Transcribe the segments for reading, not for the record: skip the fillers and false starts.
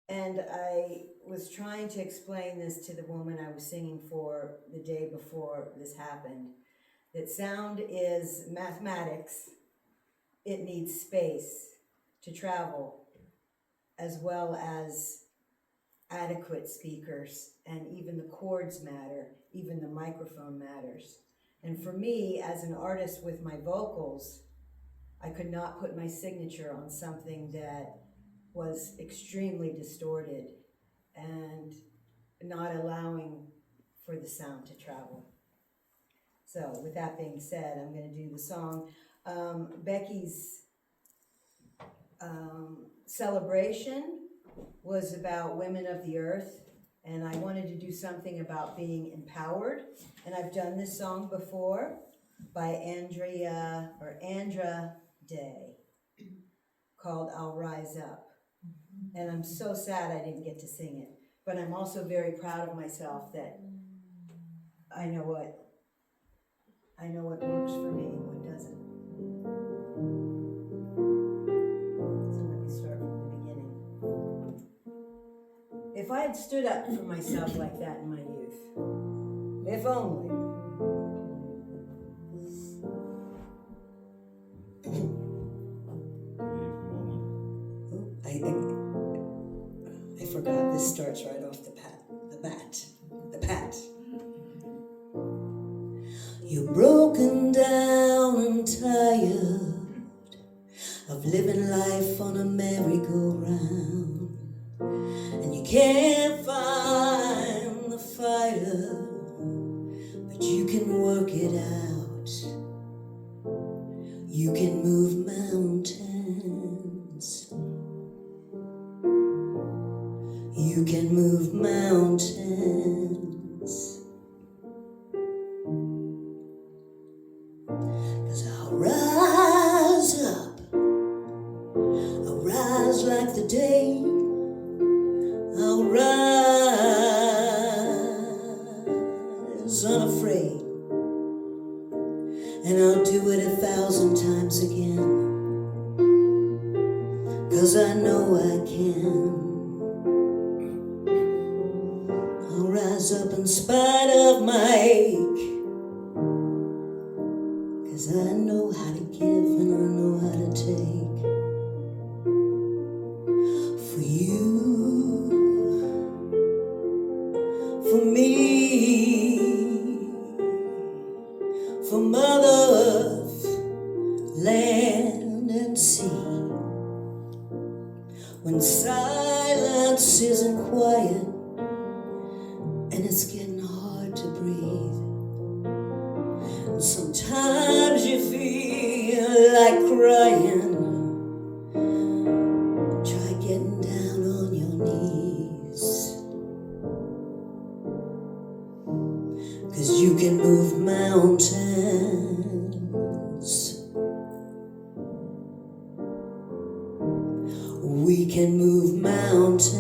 And I was trying to explain this to the woman I was singing for the day before this happened, that sound is mathematics. It needs space to travel, as well as adequate speakers, and even the chords matter, even the microphone matters. And for me, as an artist with my vocals, I could not put my signature on something that was extremely distorted and not allowing for the sound to travel. So with that being said, I'm going to do the song. Becky's celebration was about women of the earth, and I wanted to do something about being empowered. And I've done this song before by Andra Day, called I'll Rise Up. And I'm so sad I didn't get to sing it, but I'm also very proud of myself that I know what works for me and what doesn't. So let me start from the beginning. If I had stood up for myself like that in my youth, if only. I forgot, this starts right off the bat. You're broken down and tired of living life on a merry-go-round, and you can't find the fire, but you can work it out. You can move mountains. You can move mountains. 'Cause I'll rise up. I'll rise like the day. I'll rise unafraid. And I'll do it 1,000 times again. 'Cause I know I can. I'll rise up in spite of my ache. 'Cause I know how to give and I know how to take. For you, for me, for Mother Earth, land and sea. When silence isn't quiet and it's getting hard to breathe, and sometimes you feel like crying, try getting down on your knees. 'Cause you can move mountains. We can move mountains.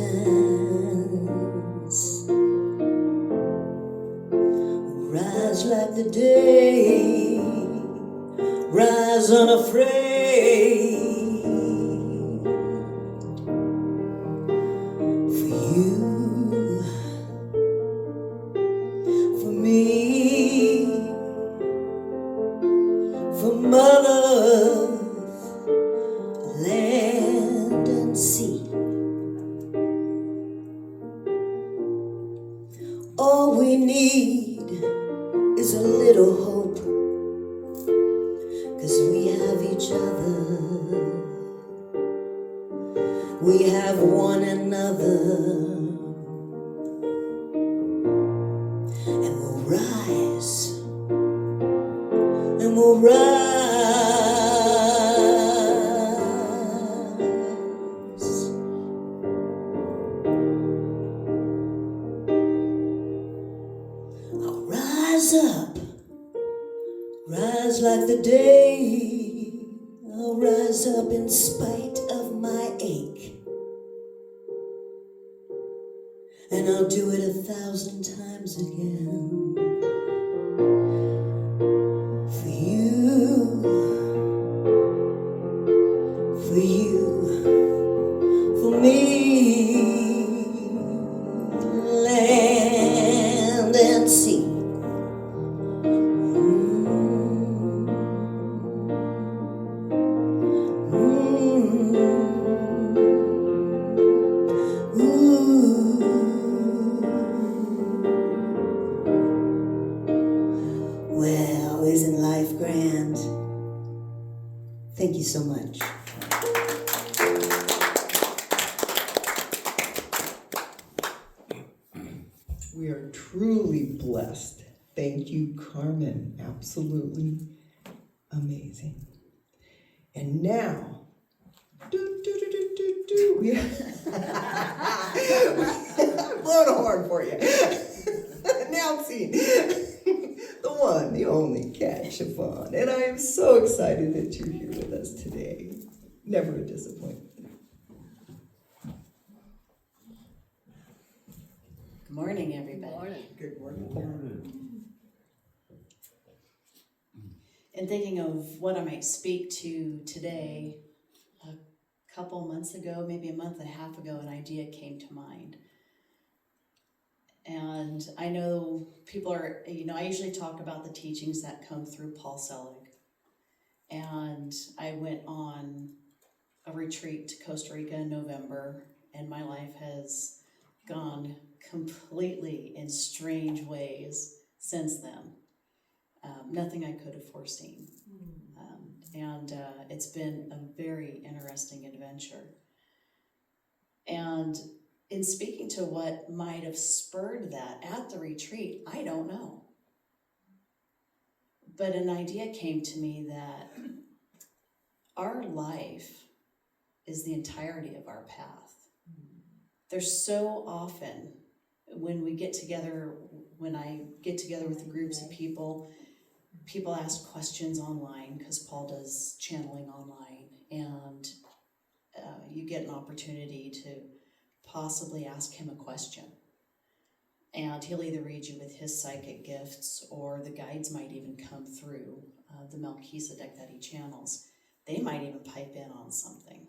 Rise like the day. Rise unafraid. For you, for me, for Mother Earth, land and sea. All we need is a little hope, 'cause we have each other. We have one another. And we'll rise. And we'll rise. I'll rise up. Rise like the day. I'll rise up in spite of my ache. And I'll do it 1,000 times again. For you, for you, for me. so much. We are truly blessed. Thank you, Carmen. Absolutely amazing. And now, we I'm blowing a horn for you. Announcing the one, the only Cat Chalfant. And I am so excited that you're here with us today. Never a disappointment. Good morning, everybody. Good morning. In thinking of what I might speak to today, a couple months ago, maybe a month and a half ago, an idea came to mind. And I know people are, I usually talk about the teachings that come through Paul Selig. And I went on a retreat to Costa Rica in November, and my life has gone completely in strange ways since then. Nothing I could have foreseen. And it's been a very interesting adventure. And in speaking to what might have spurred that at the retreat, I don't know. But an idea came to me that our life is the entirety of our path. There's so often when we get together, when I get together with groups of people ask questions online because Paul does channeling online, and you get an opportunity to possibly ask him a question. And he'll either read you with his psychic gifts, or the guides might even come through the Melchizedek that he channels. They might even pipe in on something.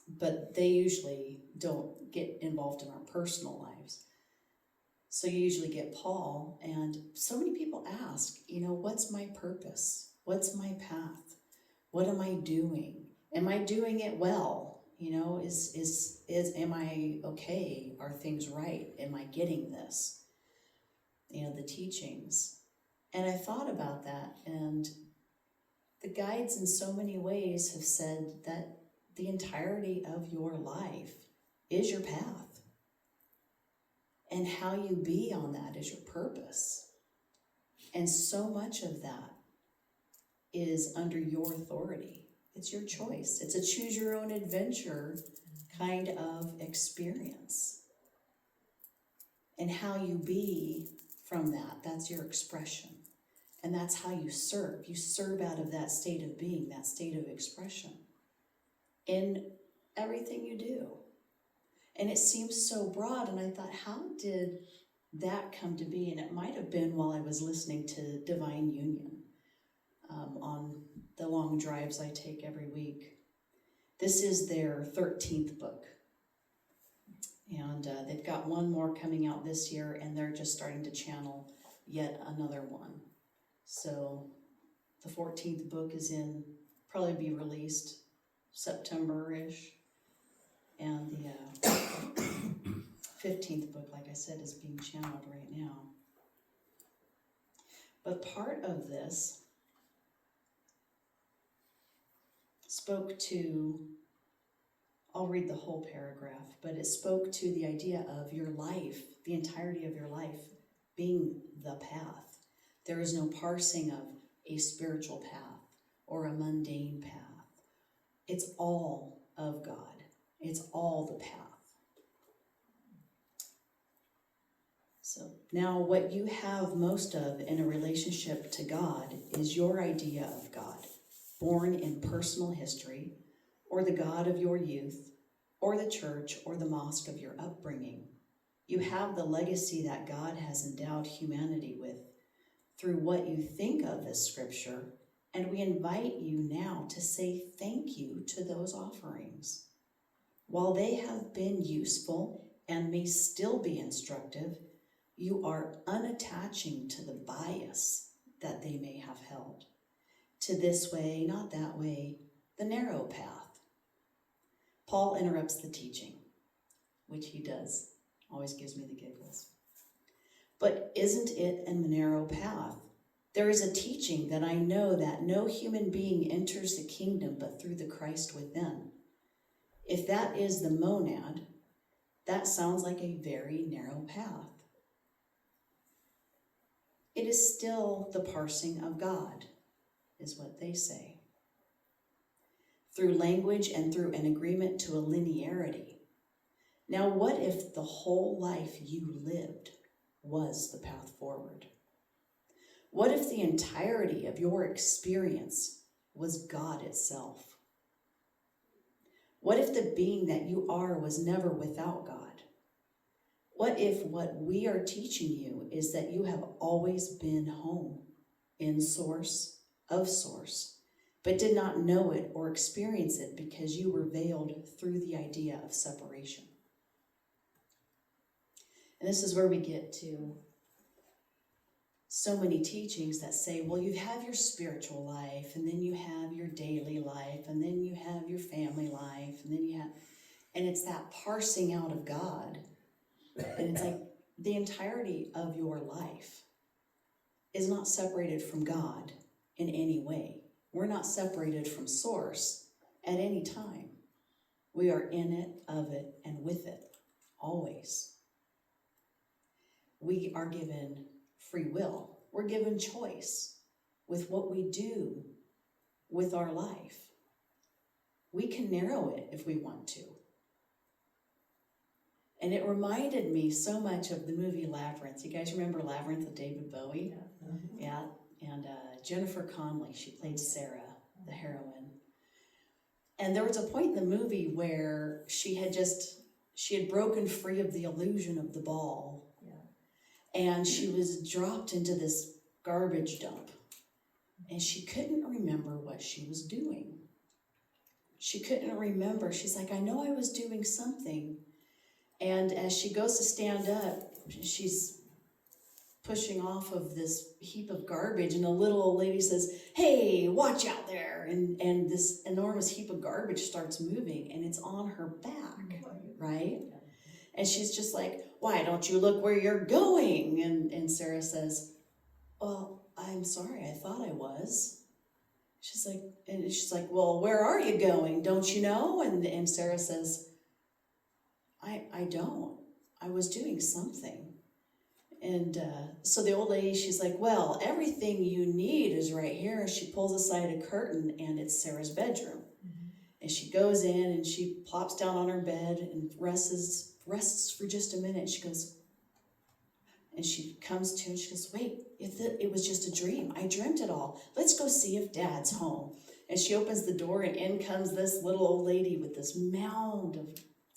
But they usually don't get involved in our personal lives. So you usually get Paul, and so many people ask, what's my purpose? What's my path? What am I doing? Am I doing it well? Am I okay? Are things right? Am I getting this? The teachings. And I thought about that, and the guides in so many ways have said that the entirety of your life is your path. And how you be on that is your purpose. And so much of that is under your authority. It's your choice. It's a choose your own adventure kind of experience. And how you be from that, that's your expression. And that's how you serve. You serve out of that state of being, that state of expression in everything you do. And it seems so broad, and I thought, how did that come to be? And it might have been while I was listening to Divine Union on the long drives I take every week. This is their 13th book. And they've got one more coming out this year, and they're just starting to channel yet another one. So the 14th book is probably be released September-ish. And the 15th book, like I said, is being channeled right now. But part of this spoke to, I'll read the whole paragraph, but it spoke to the idea of your life, the entirety of your life, being the path. There is no parsing of a spiritual path or a mundane path. It's all of God. It's all the path. So now what you have most of in a relationship to God is your idea of God, born in personal history, or the God of your youth, or the church, or the mosque of your upbringing. You have the legacy that God has endowed humanity with through what you think of as scripture, and we invite you now to say thank you to those offerings. While they have been useful and may still be instructive, you are unattaching to the bias that they may have held. To this way, not that way, the narrow path. Paul interrupts the teaching, which he does. Always gives me the giggles. But isn't it a narrow path? There is a teaching that I know that no human being enters the kingdom but through the Christ within. If that is the monad, that sounds like a very narrow path. It is still the parsing of God, is what they say. Through language and through an agreement to a linearity. Now, what if the whole life you lived was the path forward? What if the entirety of your experience was God itself? What if the being that you are was never without God? What if what we are teaching you is that you have always been home, in source, of source, but did not know it or experience it because you were veiled through the idea of separation? And this is where we get to so many teachings that say, well, you have your spiritual life, and then you have your daily life, and then you have your family life, and then you have, and it's that parsing out of God. And it's like the entirety of your life is not separated from God in any way. We're not separated from source at any time. We are in it, of it, and with it, always. We are given free will. We're given choice with what we do with our life. We can narrow it if we want to. And it reminded me so much of the movie Labyrinth. You guys remember Labyrinth with David Bowie? Yeah. And Jennifer Connelly, she played Sarah, the heroine. And there was a point in the movie where she had broken free of the illusion of the ball. And she was dropped into this garbage dump. And she couldn't remember what she was doing. She couldn't remember. She's like, I know I was doing something. And as she goes to stand up, she's pushing off of this heap of garbage, and a little old lady says, hey, watch out there. And this enormous heap of garbage starts moving, and it's on her back, right? And she's just like, why don't you look where you're going? And Sarah says, well, I'm sorry, I thought I was. She's like, well, where are you going? Don't you know? And Sarah says, I don't. I was doing something. And so the old lady, she's like, well, everything you need is right here. And she pulls aside a curtain, and it's Sarah's bedroom. Mm-hmm. And she goes in, and she plops down on her bed and rests for just a minute. She goes, and she comes to, and she goes, wait, it was just a dream. I dreamt it all. Let's go see if Dad's home. And she opens the door, and in comes this little old lady with this mound of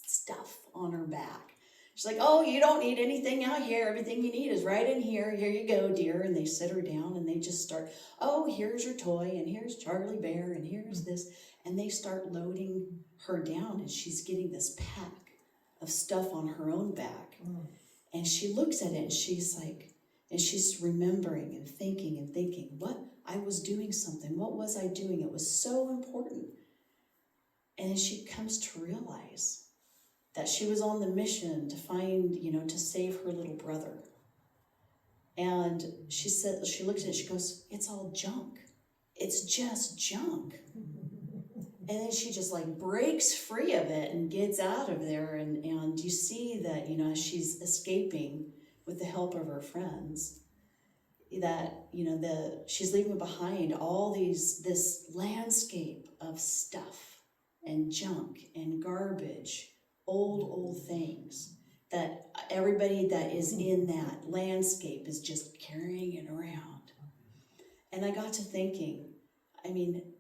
stuff on her back. She's like, oh, you don't need anything out here. Everything you need is right in here. Here you go, dear. And they sit her down, and they just start, oh, here's your toy, and here's Charlie Bear, and here's this. And they start loading her down, and she's getting this pack of stuff on her own back. And she looks at it, and she's like, and she's remembering and thinking, what? I was doing something. What was I doing? It was so important. And then she comes to realize that she was on the mission to find, to save her little brother. And she looks at it, she goes, it's all junk. It's just junk. And then she just breaks free of it and gets out of there. And you see that, as she's escaping with the help of her friends, that, she's leaving behind all this landscape of stuff and junk and garbage, old things that everybody that is in that landscape is just carrying it around. And I got to thinking,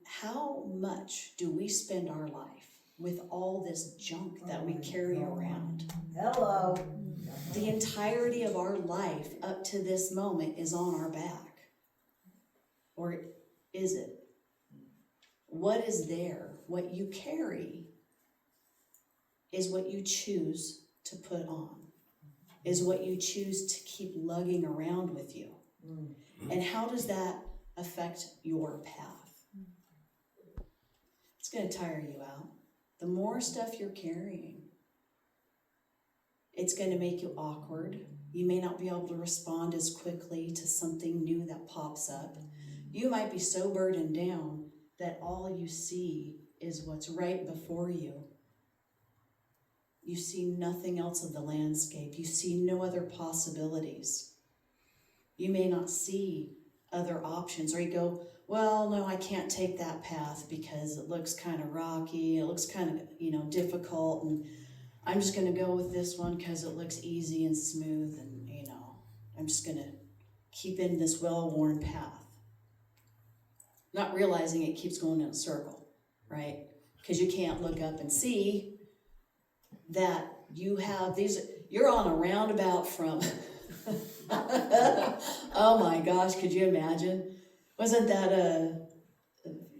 how much do we spend our life with all this junk that we carry around? Hello. The entirety of our life up to this moment is on our back. Or is it? What is there? What you carry is what you choose to put on, is what you choose to keep lugging around with you. And how does that affect your path? It's going to tire you out. The more stuff you're carrying, It's going to make you awkward. You may not be able to respond as quickly to something new that pops up. You might be so burdened down that all you see is what's right before you. You see nothing else of the landscape. You see no other possibilities. You may not see other options, or you go, well, no, I can't take that path because it looks kind of rocky, it looks kind of, difficult, and I'm just going to go with this one because it looks easy and smooth, and, I'm just going to keep in this well-worn path. Not realizing it keeps going in a circle, right? Because you can't look up and see that you have you're on a roundabout from, oh my gosh, could you imagine? Wasn't that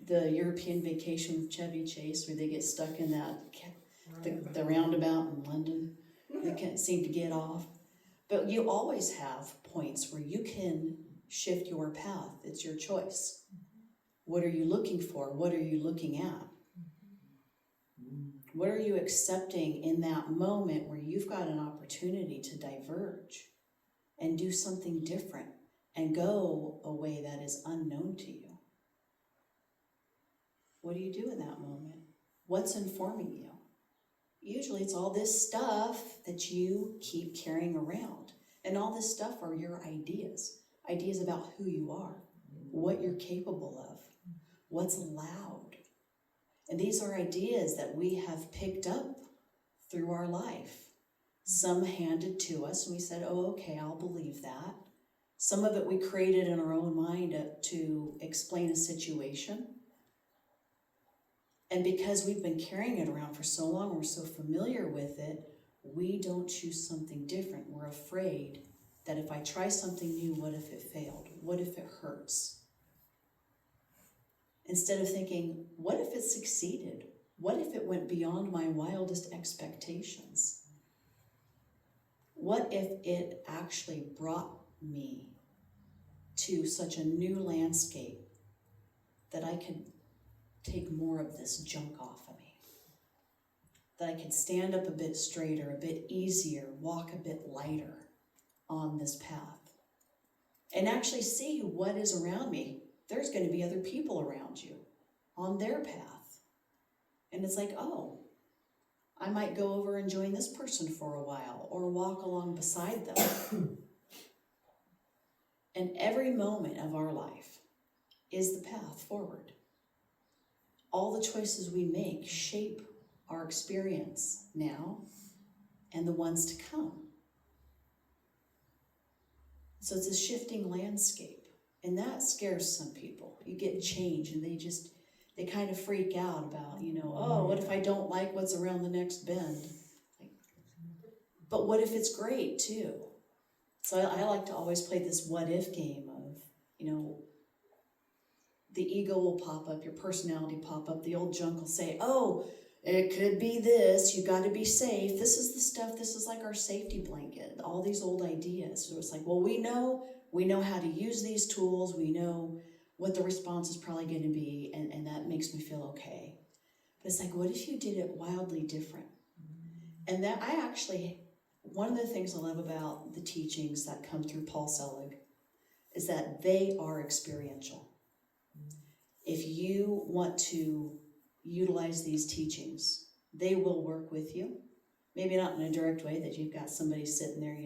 the European Vacation with Chevy Chase where they get stuck in the roundabout in London? They can't seem to get off. But you always have points where you can shift your path. It's your choice. What are you looking for? What are you looking at? What are you accepting in that moment where you've got an opportunity to diverge and do something different and go a way that is unknown to you? What do you do in that moment? What's informing you? Usually it's all this stuff that you keep carrying around. And all this stuff are your ideas about who you are, what you're capable of, what's allowed. And these are ideas that we have picked up through our life. Some handed to us and we said, oh, okay, I'll believe that. Some of it we created in our own mind to explain a situation. And because we've been carrying it around for so long, we're so familiar with it, we don't choose something different. We're afraid that if I try something new, what if it failed? What if it hurts? Instead of thinking, what if it succeeded? What if it went beyond my wildest expectations? What if it actually brought me to such a new landscape that I could take more of this junk off of me? That I could stand up a bit straighter, a bit easier, walk a bit lighter on this path, and actually see what is around me. There's going to be other people around you on their path. And it's like, oh, I might go over and join this person for a while or walk along beside them. And every moment of our life is the path forward. All the choices we make shape our experience now and the ones to come. So it's a shifting landscape. And that scares some people. You get change and they kind of freak out about, oh, what if I don't like what's around the next bend? But what if it's great too? So I like to always play this what if game of, the ego will pop up, your personality pop up, the old junk will say, oh, it could be this, you got to be safe. This is the stuff, this is like our safety blanket, all these old ideas. So it's like, well, we know how to use these tools, we know what the response is probably going to be, and that makes me feel okay. But it's like, what if you did it wildly different? And that one of the things I love about the teachings that come through Paul Selig is that they are experiential. If you want to utilize these teachings, they will work with you. Maybe not in a direct way that you've got somebody sitting there,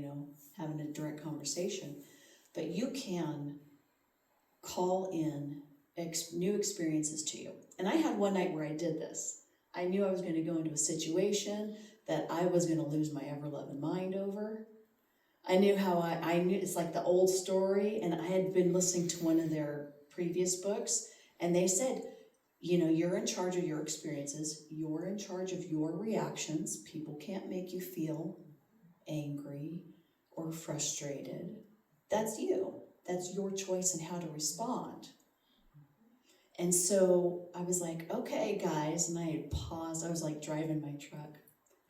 having a direct conversation, but you can call in new experiences to you. And I had one night where I did this. I knew I was going to go into a situation that I was going to lose my ever-loving mind over. I knew I knew it's like the old story, and I had been listening to one of their previous books, and they said, you're in charge of your experiences, you're in charge of your reactions. People can't make you feel angry or frustrated. That's you. That's your choice in how to respond. And so I was like, okay, guys, and I had paused. I was like driving my truck,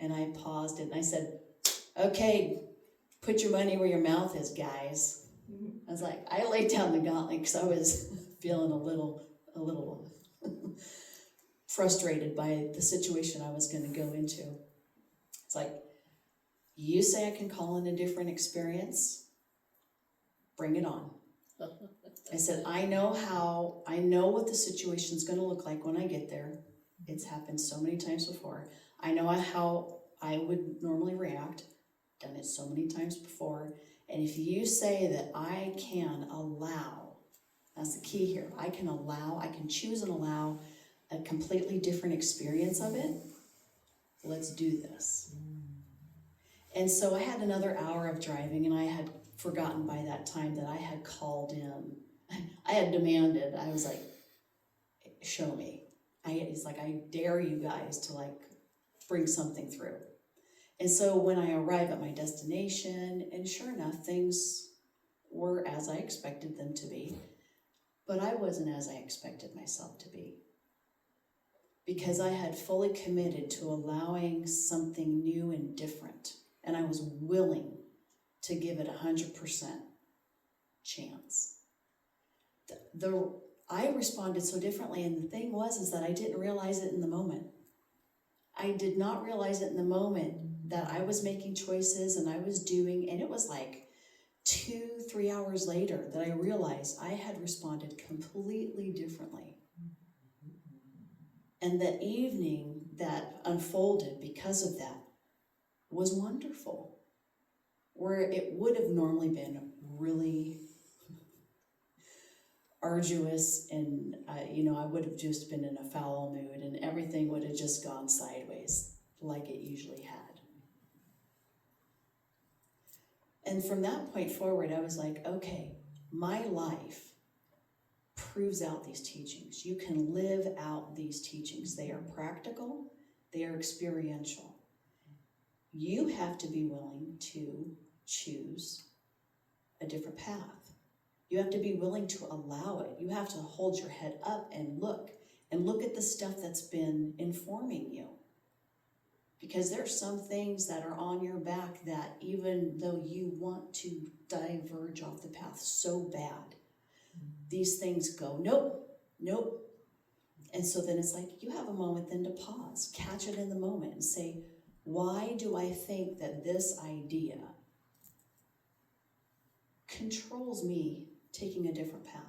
and I paused it, and I said, okay, put your money where your mouth is, guys. I was like, I laid down the gauntlet because I was feeling a little frustrated by the situation I was going to go into. It's like, You say I can call in a different experience, bring it on. I said, I know what the situation's gonna look like when I get there. It's happened so many times before. I know how I would normally react, done it so many times before. And if you say that I can allow, that's the key here, I can choose and allow a completely different experience of it, let's do this. And so I had another hour of driving, and I had forgotten by that time that I had called in. I had demanded, I was like, show me. It's like, I dare you guys to like bring something through. And so when I arrive at my destination, and sure enough, things were as I expected them to be, but I wasn't as I expected myself to be. Because I had fully committed to allowing something new and different, and I was willing to give it 100% chance. I responded so differently, and the thing is that I didn't realize it in the moment. I did not realize it in the moment that I was making choices and I was doing, and it was like 2-3 hours later that I realized I had responded completely differently. And the evening that unfolded because of that was wonderful, where it would have normally been really arduous, and I would have just been in a foul mood, and everything would have just gone sideways like it usually had. And from that point forward, I was like, okay, my life proves out these teachings. You can live out these teachings. They are practical, they are experiential. You have to be willing to choose a different path. You have to be willing to allow it. You have to hold your head up and look at the stuff that's been informing you. Because there's some things that are on your back that even though you want to diverge off the path so bad, these things go, nope. And so then it's like you have a moment then to pause, catch it in the moment and say, why do I think that this idea controls me taking a different path?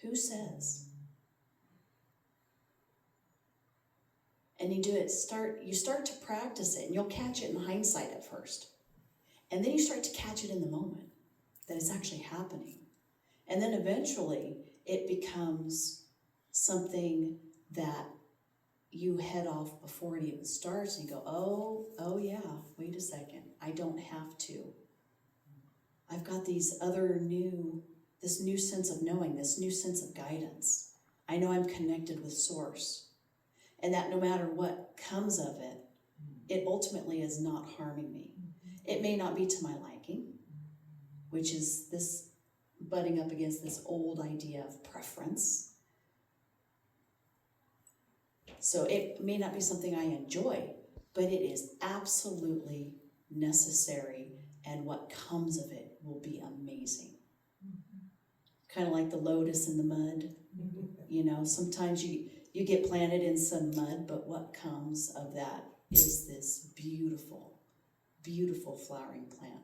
Who says? And you start to practice it, and you'll catch it in hindsight at first. And then you start to catch it in the moment that it's actually happening. And then eventually it becomes something that you head off before it even starts, and you go, oh yeah, wait a second, I don't have to. I've got this new sense of knowing, this new sense of guidance. I know I'm connected with Source, and that no matter what comes of it, it ultimately is not harming me. It may not be to my liking, which is this butting up against this old idea of preference. So it may not be something I enjoy, but it is absolutely necessary, and what comes of it will be amazing. Kind of like the lotus in the mud. Sometimes you get planted in some mud, but what comes of that is this beautiful, beautiful flowering plant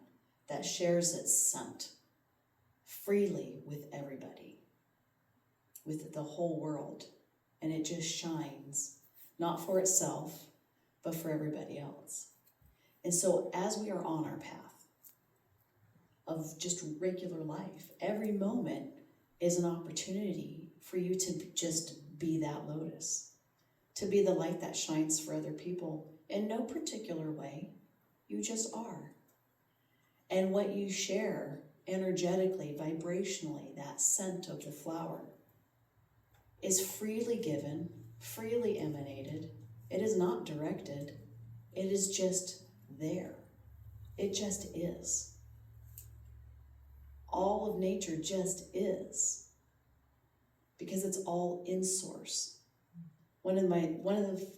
that shares its scent freely with everybody, with the whole world. And it just shines, not for itself, but for everybody else. And so as we are on our path of just regular life, every moment is an opportunity for you to just be that lotus, to be the light that shines for other people in no particular way. You just are. And what you share energetically, vibrationally, that scent of the flower, is freely given, freely emanated. It is not directed. It is just there. It just is. All of nature just is, because it's all in Source. One of the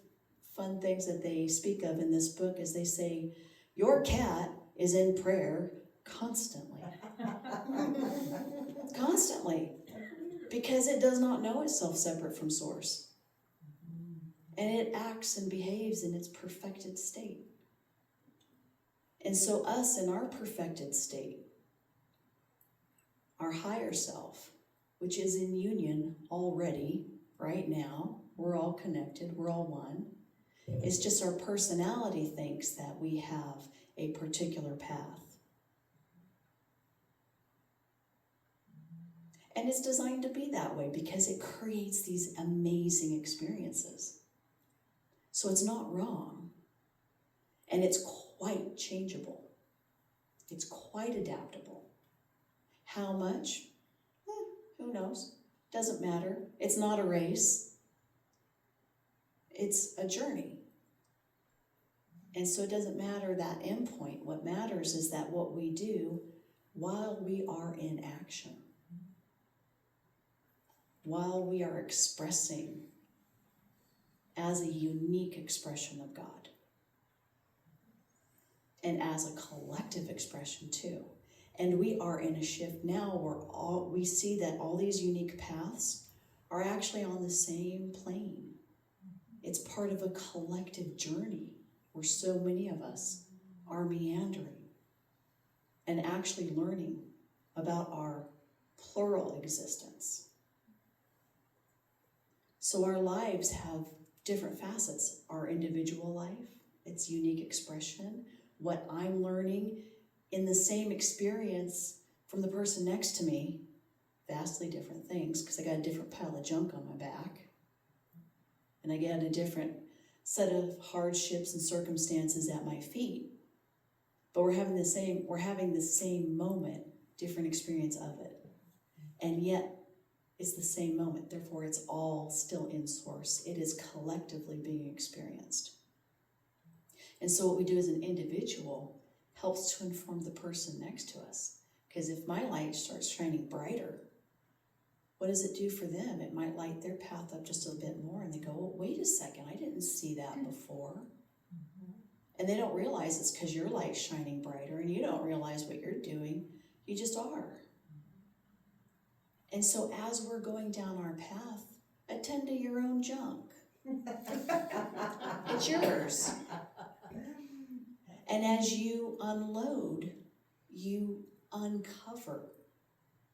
fun things that they speak of in this book is they say, your cat is in prayer constantly. Constantly. Because it does not know itself separate from Source. And it acts and behaves in its perfected state. And so us in our perfected state, our higher self, which is in union already, right now, we're all connected, we're all one. It's just our personality thinks that we have a particular path. And it's designed to be that way because it creates these amazing experiences. So it's not wrong. And it's quite changeable. It's quite adaptable. How much? Who knows? Doesn't matter. It's not a race. It's a journey. And so it doesn't matter that end point. What matters is that what we do while we are in action, while we are expressing as a unique expression of God, and as a collective expression too. And we are in a shift now where we see that all these unique paths are actually on the same plane. It's part of a collective journey where so many of us are meandering and actually learning about our plural existence. So our lives have different facets. Our individual life, its unique expression, what I'm learning in the same experience from the person next to me, vastly different things, because I got a different pile of junk on my back, and I get a different set of hardships and circumstances at my feet. But we're having the same moment, different experience of it. And yet it's the same moment, therefore it's all still in source. It is collectively being experienced. And so what we do as an individual helps to inform the person next to us. Because if my light starts shining brighter, what does it do for them? It might light their path up just a bit more, and they go, well, wait a second, I didn't see that before. And they don't realize it's because your light's shining brighter, and you don't realize what you're doing. You just are. And so as we're going down our path, attend to your own junk. It's yours. And as you unload, you uncover,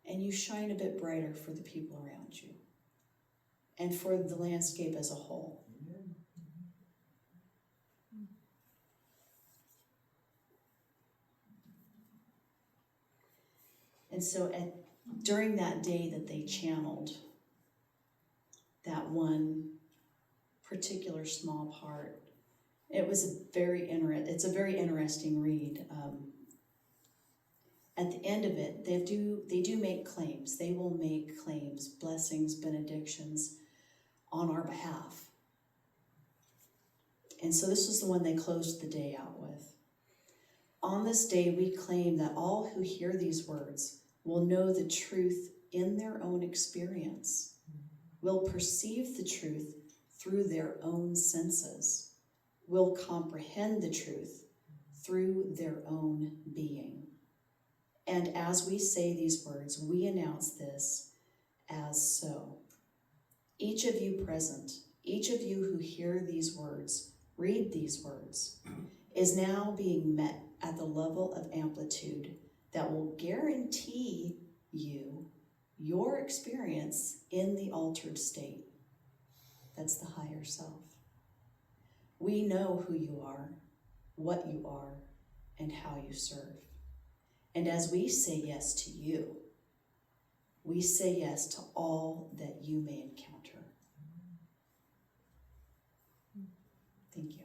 and you shine a bit brighter for the people around you and for the landscape as a whole. And so during that day that they channeled that one particular small part, it's a very interesting read. At the end of it, they do make claims. They will make claims, blessings, benedictions on our behalf. And so this was the one they closed the day out with. On this day, we claim that all who hear these words will know the truth in their own experience, will perceive the truth through their own senses, will comprehend the truth through their own being. And as we say these words, we announce this as so. Each of you present, each of you who hear these words, read these words, is now being met at the level of amplitude that will guarantee you your experience in the altered state. That's the higher self. We know who you are, what you are, and how you serve. And as we say yes to you, we say yes to all that you may encounter. Thank you.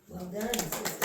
Well done, sister.